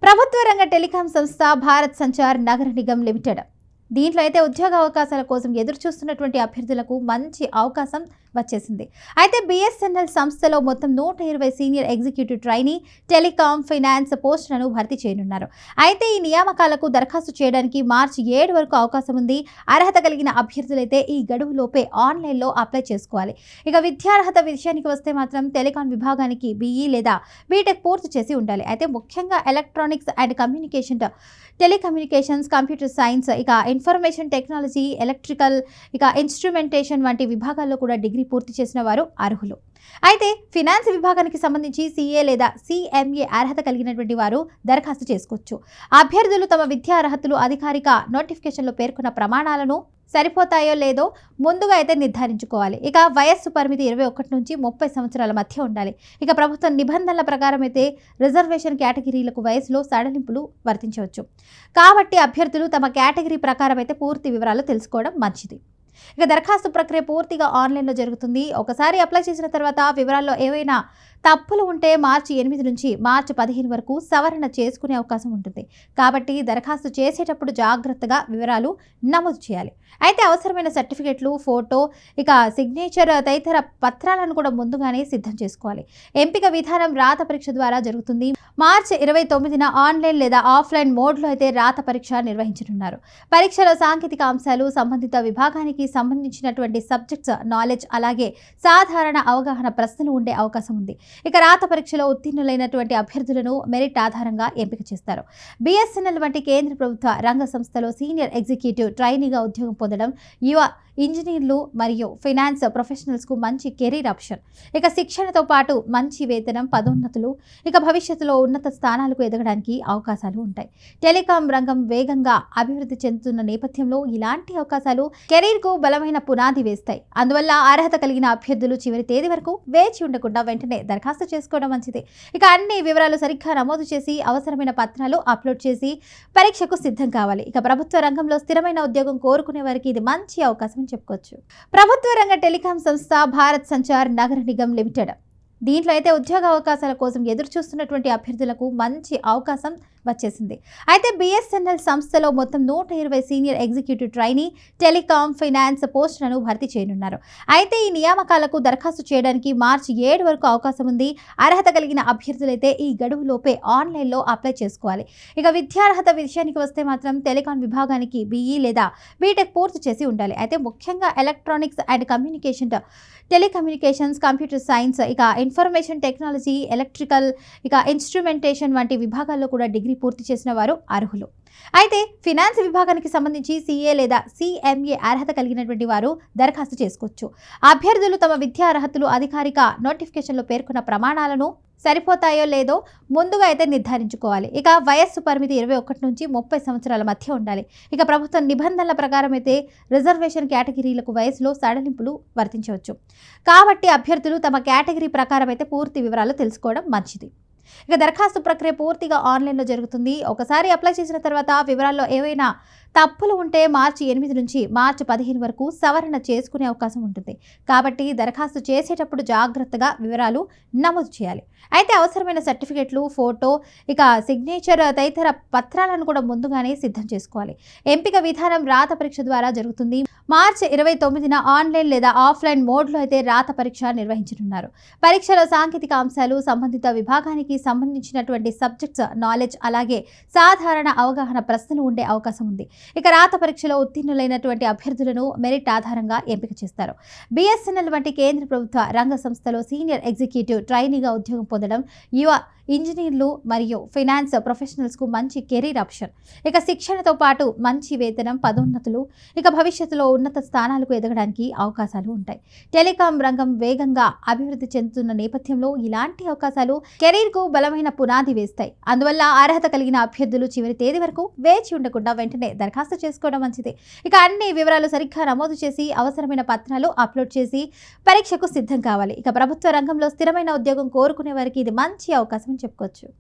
ప్రభుత్వ రంగ టెలికాం సంస్థ భారత్ సంచార్ నగర నిగమ్ లిమిటెడ్ దీంట్లో అయితే ఉద్యోగ అవకాశాల కోసం ఎదురు చూస్తున్నటువంటి అభ్యర్థులకు మంచి అవకాశం వచ్చేసింది. అయితే బిఎస్ఎన్ఎల్ సంస్థలో మొత్తం 120 senior executive trainee telecom finance పోస్టులను భర్తీ చేయనున్నారు. అయితే ఈ నియామకాలకు దరఖాస్తు చేయడానికి మార్చి 7 వరకు అవకాశం ఉంది. అర్హత కలిగిన అభ్యర్థులైతే ఈ గడువులోపే ఆన్లైన్లో అప్లై చేసుకోవాలి. ఇక విద్యార్హత విషయానికి వస్తే మాత్రం టెలికాం విభాగానికి BE లేదా బీటెక్ పూర్తి చేసి ఉండాలి. అయితే ముఖ్యంగా electronics and communication, telecommunications, computer science, ఇక ఇన్ఫర్మేషన్ టెక్నాలజీ, ఎలక్ట్రికల్, ఇక ఇన్స్ట్రుమెంటేషన్ వంటి విభాగాల్లో కూడా డిగ్రీ పూర్తి చేసిన వారు అర్హులు. అయితే ఫినాన్స్ విభాగానికి సంబంధించి CA లేదా CMA అర్హత కలిగినటువంటి వారు దరఖాస్తు చేసుకోవచ్చు. అభ్యర్థులు తమ విద్యా అర్హతలు అధికారిక నోటిఫికేషన్లో పేర్కొన్న ప్రమాణాలను సరిపోతాయో లేదో ముందుగా అయితే నిర్ధారించుకోవాలి. ఇక వయస్సు పరిమితి 21 నుంచి 30 సంవత్సరాల మధ్య ఉండాలి. ఇక ప్రభుత్వ నిబంధనల ప్రకారం అయితే రిజర్వేషన్ కేటగిరీలకు వయసులో సడలింపులు వర్తించవచ్చు. కాబట్టి అభ్యర్థులు తమ కేటగిరీ ప్రకారం అయితే పూర్తి వివరాలు తెలుసుకోవడం మంచిది. ఇక దరఖాస్తు ప్రక్రియ పూర్తిగా ఆన్లైన్లో జరుగుతుంది. ఒకసారి అప్లై చేసిన తర్వాత వివరాల్లో ఏవైనా తప్పులు ఉంటే మార్చి 8 నుంచి మార్చి 15 వరకు సవరణ చేసుకునే అవకాశం ఉంటుంది. కాబట్టి దరఖాస్తు చేసేటప్పుడు జాగ్రత్తగా వివరాలు నమోదు చేయాలి. అయితే అవసరమైన సర్టిఫికెట్లు, ఫోటో, ఇక సిగ్నేచర్ తదితర పత్రాలను కూడా ముందుగానే సిద్ధం చేసుకోవాలి. ఎంపిక విధానం రాత పరీక్ష ద్వారా జరుగుతుంది. మార్చి 29న ఆన్లైన్ లేదా ఆఫ్లైన్ మోడ్లో అయితే రాత పరీక్ష నిర్వహించనున్నారు. పరీక్షలో సాంకేతిక అంశాలు, సంబంధిత విభాగానికి సంబంధించినటువంటి సబ్జెక్ట్స్ నాలెడ్జ్, అలాగే సాధారణ అవగాహన ప్రశ్నలు ఉండే అవకాశం ఉంది. ఇక రాత పరీక్షలో ఉత్తీర్ణులైనటువంటి అభ్యర్థులను మెరిట్ ఆధారంగా ఎంపిక చేస్తారు. బిఎస్ఎన్ఎల్ వంటి కేంద్ర ప్రభుత్వ రంగ సంస్థలో సీనియర్ ఎగ్జిక్యూటివ్ ట్రైనీగా ఉద్యోగం పొందడం యువ ఇంజనీర్లు మరియు ఫైనాన్స్ ప్రొఫెషనల్స్కు మంచి కెరీర్ ఆప్షన్. ఇక శిక్షణతో పాటు మంచి వేతనం, పదోన్నతులు, ఇక భవిష్యత్తులో ఉన్నత స్థానాలకు ఎదగడానికి అవకాశాలు ఉంటాయి. టెలికాం రంగం వేగంగా అభివృద్ధి చెందుతున్న నేపథ్యంలో ఇలాంటి అవకాశాలు కెరీర్కు బలమైన పునాది వేస్తాయి. అందువల్ల అర్హత కలిగిన అభ్యర్థులు చివరి తేదీ వరకు వేచి ఉండకుండా వెంటనే దరఖాస్తు చేసుకోవడం మంచిది. ఇక అన్ని వివరాలు సరిగ్గా నమోదు చేసి అవసరమైన పత్రాలు అప్లోడ్ చేసి పరీక్షకు సిద్ధం కావాలి. ఇక ప్రభుత్వ రంగంలో స్థిరమైన ఉద్యోగం కోరుకునే వారికి ఇది మంచి అవకాశం చెప్పుకోవచ్చు. ప్రభుత్వ రంగ టెలికాం సంస్థ భారత్ సంచార్ నగర నిగమ్ లిమిటెడ్ దీంట్లో అయితే ఉద్యోగ అవకాశాల కోసం ఎదురు చూస్తున్నటువంటి అభ్యర్థులకు మంచి అవకాశం వచ్చేసింది. అయితే బిఎస్ఎన్ఎల్ సంస్థలో మొత్తం 120 senior executive trainee telecom finance పోస్టులను భర్తీ చేయనున్నారు. అయితే ఈ నియామకాలకు దరఖాస్తు చేయడానికి మార్చి 7 వరకు అవకాశం ఉంది. అర్హత కలిగిన అభ్యర్థులైతే ఈ గడువులోపే ఆన్లైన్లో అప్లై చేసుకోవాలి. ఇక విద్యార్హత విషయానికి వస్తే మాత్రం టెలికాం విభాగానికి BE లేదా బీటెక్ పూర్తి చేసి ఉండాలి. అయితే ముఖ్యంగా electronics and communication, telecommunications, computer science, ఇక ఇన్ఫర్మేషన్ టెక్నాలజీ, ఎలక్ట్రికల్, ఇక ఇన్స్ట్రుమెంటేషన్ వంటి విభాగాల్లో కూడా డిగ్రీ పూర్తి చేసిన వారు అర్హులు. అయితే ఫినాన్స్ విభాగానికి సంబంధించి CA లేదా CMA అర్హత కలిగినటువంటి వారు దరఖాస్తు చేసుకోవచ్చు. అభ్యర్థులు తమ విద్యా అర్హతలు అధికారిక నోటిఫికేషన్లో పేర్కొన్న ప్రమాణాలను సరిపోతాయో లేదో ముందుగా అయితే నిర్ధారించుకోవాలి. ఇక వయస్సు పరిమితి 21 నుంచి 30 సంవత్సరాల మధ్య ఉండాలి. ఇక ప్రభుత్వ నిబంధనల ప్రకారం అయితే రిజర్వేషన్ కేటగిరీలకు వయసులో సడలింపులు వర్తించవచ్చు. కాబట్టి అభ్యర్థులు తమ కేటగిరీ ప్రకారం అయితే పూర్తి వివరాలు తెలుసుకోవడం మంచిది. ఇక దరఖాస్తు ప్రక్రియ పూర్తిగా ఆన్లైన్లో జరుగుతుంది. ఒకసారి అప్లై చేసిన తర్వాత వివరాల్లో ఏవైనా తప్పులు ఉంటే మార్చి 8 నుంచి మార్చి 15 వరకు సవరణ చేసుకునే అవకాశం ఉంటుంది. కాబట్టి దరఖాస్తు చేసేటప్పుడు జాగ్రత్తగా వివరాలు నమోదు చేయాలి. అయితే అవసరమైన సర్టిఫికెట్లు, ఫోటో, ఇక సిగ్నేచర్ తదితర పత్రాలను కూడా ముందుగానే సిద్ధం చేసుకోవాలి. ఎంపిక విధానం రాత పరీక్ష ద్వారా జరుగుతుంది. మార్చి 29న ఆన్లైన్ లేదా ఆఫ్లైన్ మోడ్లో అయితే రాత పరీక్ష నిర్వహించనున్నారు. పరీక్షలో సాంకేతిక అంశాలు, సంబంధిత విభాగానికి సంబంధించినటువంటి సబ్జెక్ట్స్ నాలెడ్జ్, అలాగే సాధారణ అవగాహన ప్రశ్నలు ఉండే అవకాశం ఉంది. ఇక రాత పరీక్షలో ఉత్తీర్ణులైనటువంటి అభ్యర్థులను మెరిట్ ఆధారంగా ఎంపిక చేస్తారు. బిఎస్ఎన్ఎల్ వంటి కేంద్ర ప్రభుత్వ రంగ సంస్థలో సీనియర్ ఎగ్జిక్యూటివ్ ట్రైనీగా ఉద్యోగం పొందడం యువ ఇంజనీర్లు మరియు ఫైనాన్స్ ప్రొఫెషనల్స్కు మంచి కెరీర్ ఆప్షన్. ఇక శిక్షణతో పాటు మంచి వేతనం, పదోన్నతులు, ఇక భవిష్యత్తులో ఉన్నత స్థానాలకు ఎదగడానికి అవకాశాలు ఉంటాయి. టెలికాం రంగం వేగంగా అభివృద్ధి చెందుతున్న నేపథ్యంలో ఇలాంటి అవకాశాలు కెరీర్కు బలమైన పునాది వేస్తాయి. అందువల్ల అర్హత కలిగిన అభ్యర్థులు చివరి తేదీ వరకు వేచి ఉండకుండా వెంటనే దరఖాస్తు చేసుకోవడం మంచిది. ఇక అన్ని వివరాలు సరిగ్గా నమోదు చేసి అవసరమైన పత్రాలు అప్లోడ్ చేసి పరీక్షకు సిద్ధం కావాలి. ఇక ప్రభుత్వ రంగంలో స్థిరమైన ఉద్యోగం కోరుకునే వారికి ఇది మంచి అవకాశం చెప్పుకోవచ్చు.